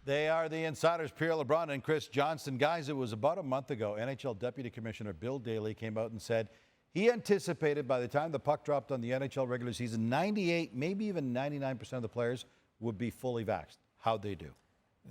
They are the insiders, Pierre LeBrun and Chris Johnston. Guys, it was about a month ago, NHL Deputy Commissioner Bill Daly came out and said he anticipated by the time the puck dropped on the NHL regular season, 98, maybe even 99% of the players would be fully vaxxed. How'd they do?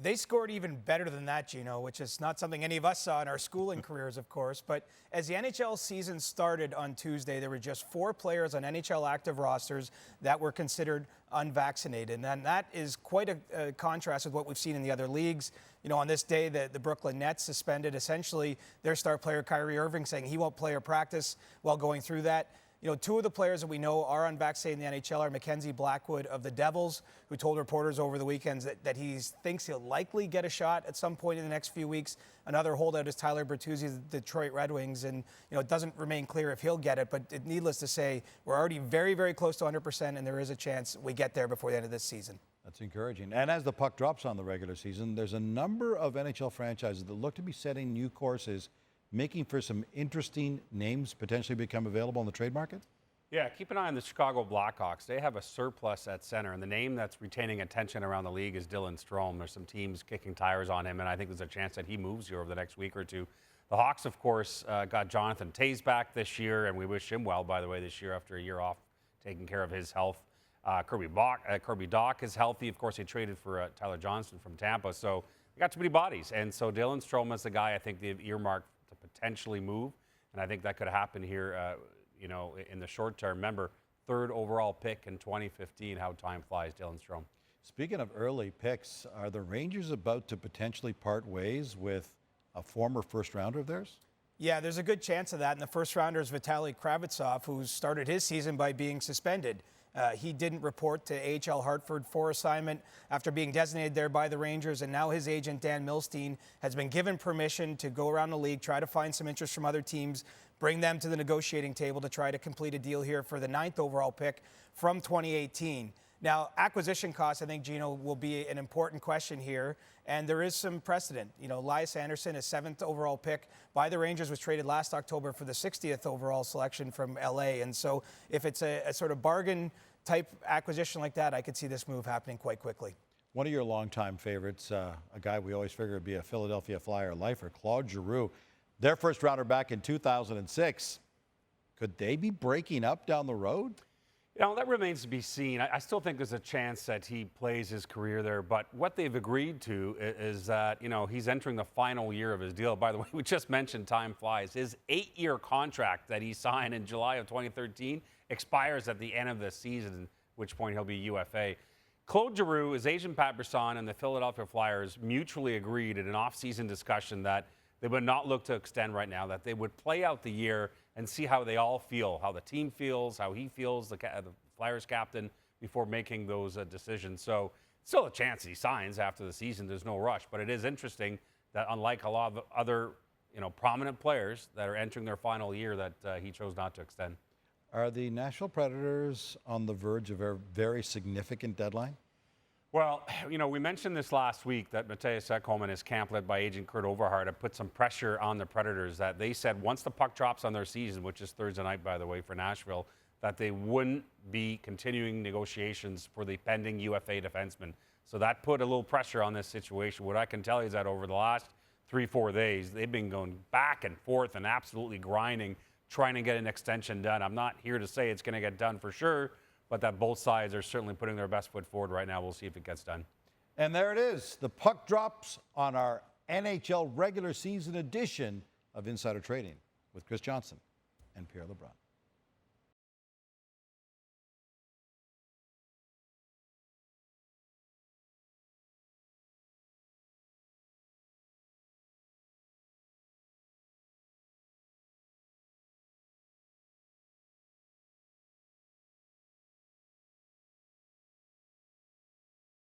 They scored even better than that, Gino, which is not something any of us saw in our schooling careers, of course. But as the NHL season started on Tuesday, there were just 4 players on NHL active rosters that were considered unvaccinated. And that is quite a contrast with what we've seen in the other leagues. You know, on this day, the Brooklyn Nets suspended essentially their star player, Kyrie Irving, saying he won't play or practice while going through that. You know, 2 of the players that we know are unvaccinated in the NHL are Mackenzie Blackwood of the Devils, who told reporters over the weekends that he thinks he'll likely get a shot at some point in the next few weeks. Another holdout is Tyler Bertuzzi of the Detroit Red Wings, and you know it doesn't remain clear if he'll get it, but needless to say, we're already very, very close to 100%, and there is a chance we get there before the end of this season. That's encouraging. And as the puck drops on the regular season, there's a number of NHL franchises that look to be setting new courses, making for some interesting names potentially become available on the trade market? Yeah, keep an eye on the Chicago Blackhawks. They have a surplus at center, and the name that's retaining attention around the league is Dylan Strome. There's some teams kicking tires on him, and I think there's a chance that he moves here over the next week or two. The Hawks, of course, got Jonathan Toews back this year, and we wish him well, by the way, this year after a year off taking care of his health. Kirby Dach is healthy. Of course, they traded for Tyler Johnson from Tampa, so they got too many bodies. And so Dylan Strome is the guy I think they've earmarked to potentially move, and I think that could happen here you know, in the short term. Remember, 3rd overall pick in 2015, how time flies, Dylan Strome. Speaking of early picks, are the Rangers about to potentially part ways with a former first rounder of theirs? Yeah, there's a good chance of that. And the first rounder is Vitali Kravtsov, who started his season by being suspended. He didn't report to AHL Hartford for assignment after being designated there by the Rangers, and now his agent, Dan Milstein, has been given permission to go around the league, try to find some interest from other teams, bring them to the negotiating table to try to complete a deal here for the 9th overall pick from 2018. Now, acquisition costs, I think, Gino, will be an important question here, and there is some precedent. You know, Elias Anderson, a 7th overall pick by the Rangers, was traded last October for the 60th overall selection from LA, and so if it's a sort of bargain-type acquisition like that, I could see this move happening quite quickly. One of your longtime favorites, a guy we always figured would be a Philadelphia Flyer lifer, Claude Giroux, their first rounder back in 2006. Could they be breaking up down the road? You know, that remains to be seen. I still think there's a chance that he plays his career there, but what they've agreed to is that, you know, he's entering the final year of his deal. By the way, we just mentioned time flies. His 8-year contract that he signed in July of 2013 expires at the end of the season, at which point he'll be UFA. Claude Giroux, his agent Pat Brisson, and the Philadelphia Flyers mutually agreed in an off-season discussion that they would not look to extend right now, that they would play out the year and see how they all feel, how the team feels, how he feels, the Flyers captain, before making those decisions. So still a chance he signs after the season. There's no rush. But it is interesting that unlike a lot of other, you know, prominent players that are entering their final year, that he chose not to extend. Are the Nashville Predators on the verge of a very significant deadline? Well, you know, we mentioned this last week that Mattias Ekholm and his camp, led by agent Kurt Overhard, have put some pressure on the Predators, that they said once the puck drops on their season, which is Thursday night, by the way, for Nashville, that they wouldn't be continuing negotiations for the pending UFA defenseman. So that put a little pressure on this situation. What I can tell you is that over the last 3-4 days, they've been going back and forth and absolutely grinding, trying to get an extension done. I'm not here to say it's going to get done for sure, but that both sides are certainly putting their best foot forward right now. We'll see if it gets done. And there it is. The puck drops on our NHL regular season edition of Insider Trading with Chris Johnston and Pierre LeBrun.